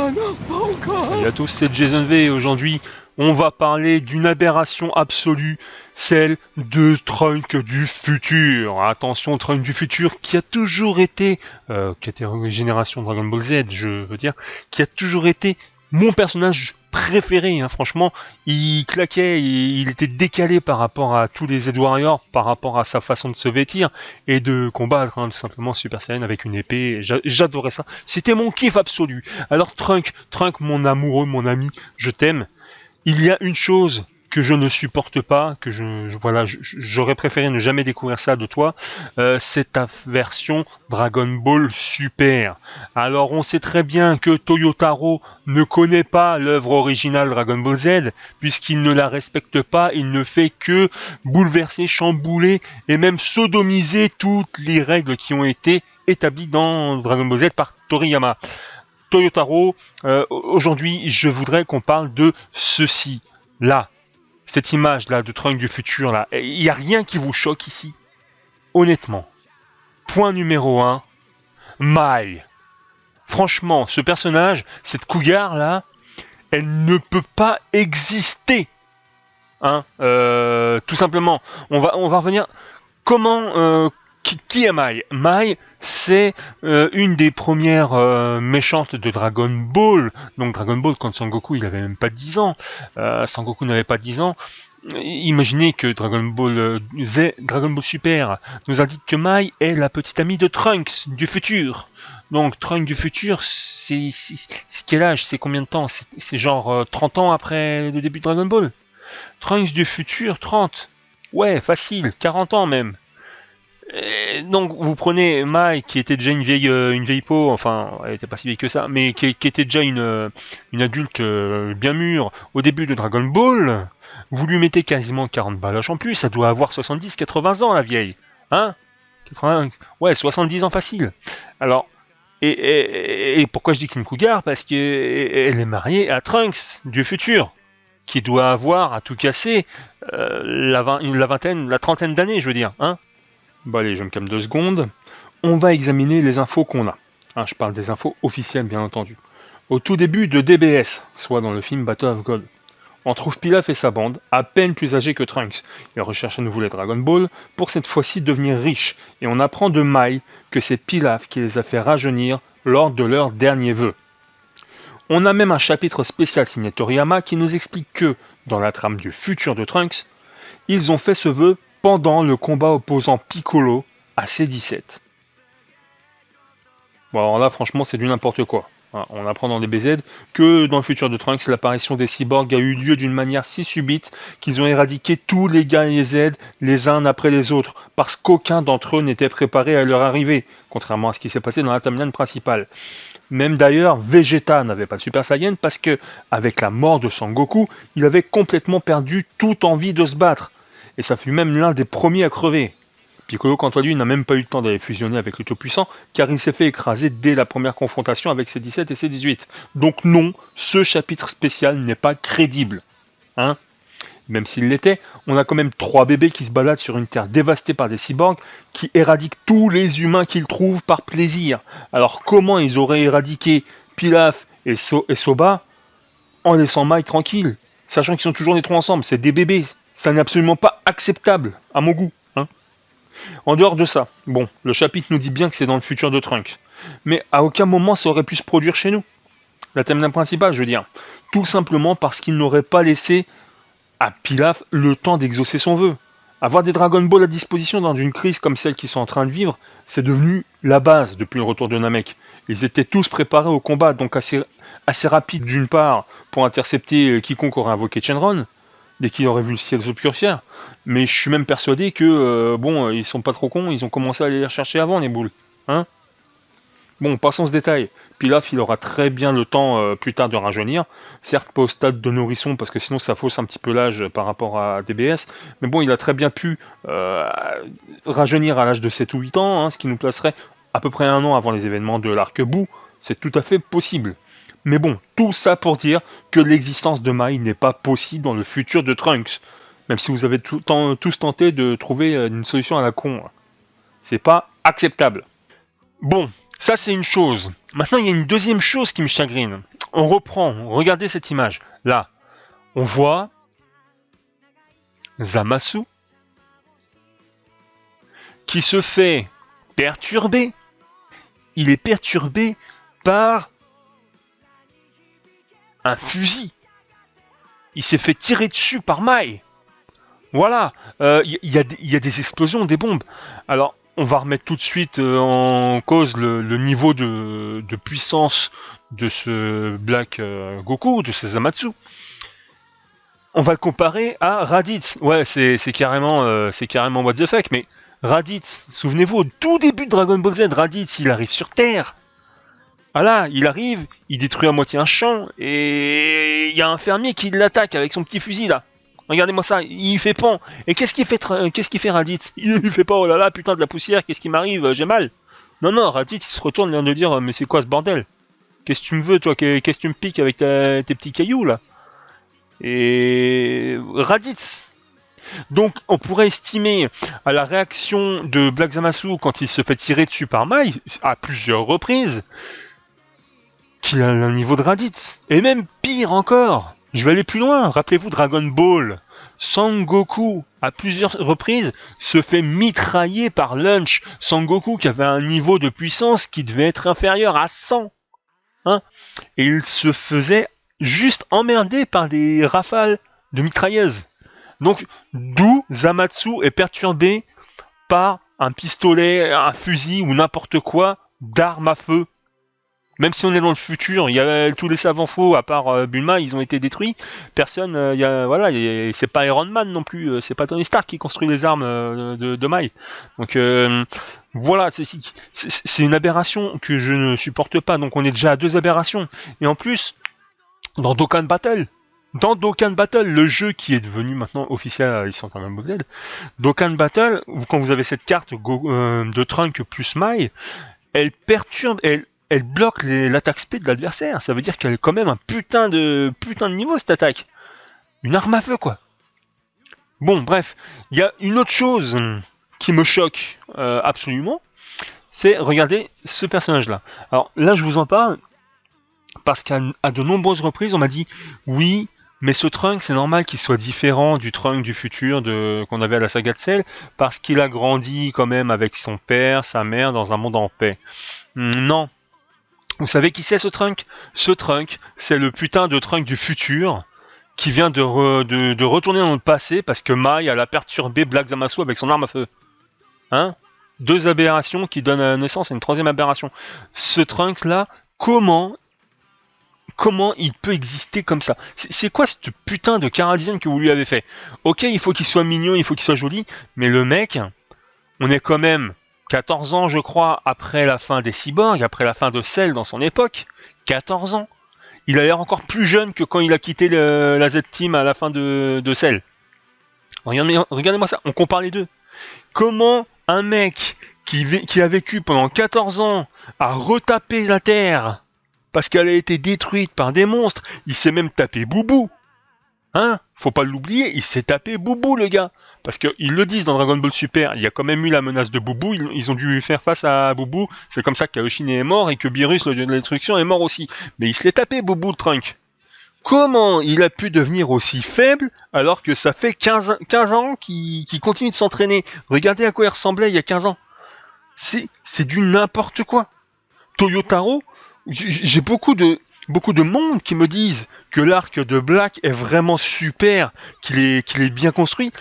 Oh non, pas encore. Salut à tous, c'est Jason V et aujourd'hui on va parler d'une aberration absolue, celle de Trunk du futur. Attention, Trunk du futur qui a toujours été, génération Dragon Ball Z, je veux dire, qui a toujours été mon personnage préféré. Franchement, il claquait, il était décalé par rapport à tous les Z-Warriors, par rapport à sa façon de se vêtir et de combattre, tout simplement Super Saiyan avec une épée. J'adorais ça. C'était mon kiff absolu. Alors Trunk, mon amoureux, mon ami, je t'aime. Il y a une chose que je ne supporte pas, que j'aurais préféré ne jamais découvrir ça de toi, c'est ta version Dragon Ball Super. Alors on sait très bien que Toyotaro ne connaît pas l'œuvre originale Dragon Ball Z, puisqu'il ne la respecte pas, il ne fait que bouleverser, chambouler et même sodomiser toutes les règles qui ont été établies dans Dragon Ball Z par Toriyama. Toyotaro, aujourd'hui, je voudrais qu'on parle de ceci, là, cette image-là de Trunk du futur, là. Il n'y a rien qui vous choque ici, honnêtement. Point numéro 1, Mai. Franchement, ce personnage, cette cougar-là, elle ne peut pas exister. Tout simplement. On va revenir. Comment... qui est Mai? Mai, c'est une des premières méchantes de Dragon Ball. Donc Dragon Ball, quand Sangoku il avait même pas 10 ans. Sangoku n'avait pas 10 ans. Imaginez que Dragon Ball Dragon Ball Super nous indique que Mai est la petite amie de Trunks du futur. Donc Trunks du futur, c'est quel âge? C'est combien de temps? C'est genre 30 ans après le début de Dragon Ball. Trunks du futur, 30. Ouais, facile, 40 ans même. Et donc vous prenez Mai qui était déjà une vieille peau, enfin elle était pas si vieille que ça, mais qui était déjà une adulte bien mûre au début de Dragon Ball, vous lui mettez quasiment 40 baloches en plus, ça doit avoir 70-80 ans la vieille, 80, ouais 70 ans facile. Alors et pourquoi je dis que c'est une cougar? Parce que elle est mariée à Trunks du futur, qui doit avoir à tout casser la trentaine d'années, je veux dire, Bon allez, je me calme 2 secondes. On va examiner les infos qu'on a. Je parle des infos officielles, bien entendu. Au tout début de DBS, soit dans le film Battle of God, on trouve Pilaf et sa bande, à peine plus âgés que Trunks. Ils recherchent à nouveau les Dragon Ball, pour cette fois-ci devenir riches. Et on apprend de Mai que c'est Pilaf qui les a fait rajeunir lors de leur dernier vœu. On a même un chapitre spécial signé Toriyama qui nous explique que, dans la trame du futur de Trunks, ils ont fait ce vœu pendant le combat opposant Piccolo à C17. Bon alors là franchement c'est du n'importe quoi. On apprend dans DBZ que dans le futur de Trunks, l'apparition des cyborgs a eu lieu d'une manière si subite qu'ils ont éradiqué tous les guerriers Z les uns après les autres, parce qu'aucun d'entre eux n'était préparé à leur arrivée, contrairement à ce qui s'est passé dans la timeline principale. Même d'ailleurs, Vegeta n'avait pas de Super Saiyan parce que, avec la mort de Sangoku, il avait complètement perdu toute envie de se battre. Et ça fut même l'un des premiers à crever. Piccolo, quant à lui, n'a même pas eu le temps d'aller fusionner avec le Tout-Puissant, car il s'est fait écraser dès la première confrontation avec C17 et C18. Donc non, ce chapitre spécial n'est pas crédible. Même s'il l'était, on a quand même 3 bébés qui se baladent sur une terre dévastée par des cyborgs, qui éradiquent tous les humains qu'ils trouvent par plaisir. Alors comment ils auraient éradiqué Pilaf et Soba en laissant Mai tranquille, sachant qu'ils sont toujours les 3 ensemble? C'est des bébés. Ça n'est absolument pas acceptable, à mon goût. En dehors de ça, bon, le chapitre nous dit bien que c'est dans le futur de Trunks. Mais à aucun moment ça aurait pu se produire chez nous. La timeline principale, je veux dire. Tout simplement parce qu'il n'aurait pas laissé à Pilaf le temps d'exaucer son vœu. Avoir des Dragon Ball à disposition dans une crise comme celle qu'ils sont en train de vivre, c'est devenu la base depuis le retour de Namek. Ils étaient tous préparés au combat, donc assez rapide d'une part pour intercepter quiconque aurait invoqué Shenron, dès qu'il aurait vu le ciel s'obscurcir. Mais je suis même persuadé que, ils sont pas trop cons, ils ont commencé à aller les rechercher avant, les boules. Bon, passons ce détail. Pilaf, il aura très bien le temps plus tard de rajeunir. Certes, pas au stade de nourrisson, parce que sinon ça fausse un petit peu l'âge par rapport à DBS. Mais bon, il a très bien pu rajeunir à l'âge de 7 ou 8 ans, ce qui nous placerait à peu près 1 an avant les événements de l'arc Buu. C'est tout à fait possible. Mais bon, tout ça pour dire que l'existence de Mai n'est pas possible dans le futur de Trunks. Même si vous avez tous tenté de trouver une solution à la con. C'est pas acceptable. Bon, ça c'est une chose. Maintenant il y a une deuxième chose qui me chagrine. On reprend, regardez cette image. Là, on voit Zamasu qui se fait perturber. Il est perturbé par un fusil. Il s'est fait tirer dessus par Mai. Voilà, il y a des explosions, des bombes. Alors, on va remettre tout de suite en cause le niveau de puissance de ce Black Goku, de ce Zamasu. On va le comparer à Raditz. Ouais, c'est carrément what the fuck, mais Raditz, souvenez-vous, au tout début de Dragon Ball Z, Raditz, il arrive sur Terre. Voilà, il arrive, il détruit à moitié un champ, et il y a un fermier qui l'attaque avec son petit fusil là. Regardez-moi ça, il fait pan. Et qu'est-ce qu'il fait Raditz? Il fait pas oh là là, putain de la poussière, qu'est-ce qui m'arrive, j'ai mal. Non, Raditz il se retourne et vient de dire mais c'est quoi ce bordel? Qu'est-ce que tu me veux toi? Qu'est-ce que tu me piques avec tes petits cailloux là? Et Raditz. Donc on pourrait estimer à la réaction de Black Zamasu quand il se fait tirer dessus par Mai à plusieurs reprises qu'il a le niveau de Raditz. Et même pire encore. Je vais aller plus loin, rappelez-vous Dragon Ball. Sangoku, à plusieurs reprises, se fait mitrailler par Lunch. Sangoku qui avait un niveau de puissance qui devait être inférieur à 100. Hein, et il se faisait juste emmerder par des rafales de mitrailleuses. Donc, d'où Zamasu est perturbé par un pistolet, un fusil ou n'importe quoi d'armes à feu. Même si on est dans le futur, il y a tous les savants faux, à part Bulma, ils ont été détruits. Personne, c'est pas Iron Man non plus, c'est pas Tony Stark qui construit les armes de Mai. Donc voilà, c'est une aberration que je ne supporte pas. Donc on est déjà à 2 aberrations. Et en plus, dans Dokkan Battle, le jeu qui est devenu maintenant officiel à licence Dragon Ball Z, Dokkan Battle, quand vous avez cette carte de Trunk plus Mai, elle perturbe, elle bloque l'attaque speed de l'adversaire. Ça veut dire qu'elle a quand même un putain de niveau cette attaque. Une arme à feu quoi. Bon bref, il y a une autre chose qui me choque absolument, c'est regardez ce personnage là. Alors là je vous en parle parce qu'à de nombreuses reprises on m'a dit oui mais ce Trunks c'est normal qu'il soit différent du Trunks du futur qu'on avait à la saga de Cell parce qu'il a grandi quand même avec son père, sa mère dans un monde en paix. Non. Vous savez qui c'est ce Trunk? Ce Trunk, c'est le putain de Trunk du futur qui vient de retourner dans le passé parce que Mai a perturbé Black Zamasu avec son arme à feu. Hein? 2 aberrations qui donnent naissance à une 3e aberration. Ce Trunks là, comment il peut exister comme ça? C'est quoi cette putain de chara-design que vous lui avez fait? Ok, il faut qu'il soit mignon, il faut qu'il soit joli, mais le mec, on est quand même 14 ans, je crois, après la fin des cyborgs, après la fin de Cell dans son époque. 14 ans. Il a l'air encore plus jeune que quand il a quitté la Z-Team à la fin de Cell. Regardez-moi ça, on compare les deux. Comment un mec qui a vécu pendant 14 ans à retaper la Terre parce qu'elle a été détruite par des monstres, il s'est même tapé Boubou. Hein? Faut pas l'oublier, il s'est tapé Boubou le gars. Parce qu'ils le disent dans Dragon Ball Super, il y a quand même eu la menace de Boubou, ils ont dû faire face à Boubou, c'est comme ça que Kaoshine est mort et que Beerus, le dieu de la destruction, est mort aussi. Mais il se l'est tapé Boubou le Trunk. Comment il a pu devenir aussi faible alors que ça fait 15 ans qu'il continue de s'entraîner? Regardez à quoi il ressemblait il y a 15 ans. C'est du n'importe quoi. Toyotaro, j'ai beaucoup de monde qui me disent que l'arc de Black est vraiment super, qu'il est bien construit,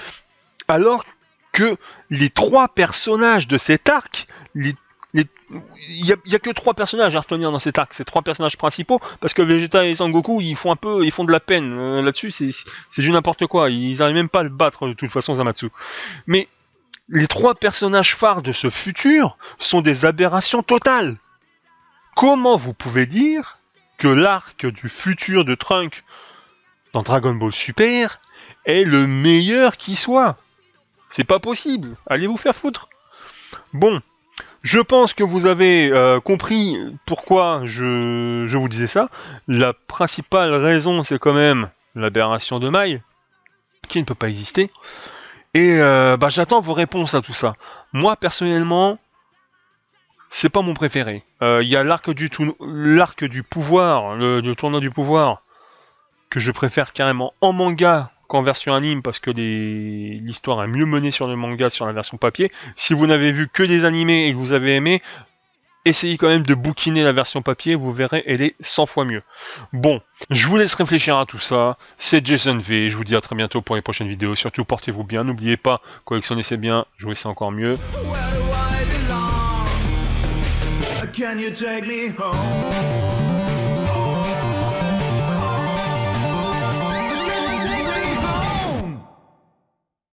alors que les 3 personnages de cet arc, il y a que 3 personnages à retenir dans cet arc, ces 3 personnages principaux, parce que Vegeta et Sangoku, ils font de la peine là-dessus, c'est du n'importe quoi, ils arrivent même pas à le battre de toute façon Zamasu. Mais les 3 personnages phares de ce futur sont des aberrations totales. Comment vous pouvez dire que l'arc du futur de Trunk dans Dragon Ball Super est le meilleur qui soit? C'est pas possible, allez vous faire foutre. Bon, je pense que vous avez compris pourquoi je vous disais ça. La principale raison, c'est quand même l'aberration de Mai, qui ne peut pas exister. Et j'attends vos réponses à tout ça. Moi, personnellement, c'est pas mon préféré. Il y a l'arc du pouvoir, le tournoi du pouvoir, que je préfère carrément en manga qu'en version anime parce que l'histoire est mieux menée sur le manga sur la version papier. Si vous n'avez vu que des animés et que vous avez aimé, essayez quand même de bouquiner la version papier, vous verrez, elle est 100 fois mieux. Bon, je vous laisse réfléchir à tout ça. C'est Jason V, je vous dis à très bientôt pour les prochaines vidéos. Surtout, portez-vous bien, n'oubliez pas, collectionnez c'est bien, jouez c'est encore mieux. Can you take me home?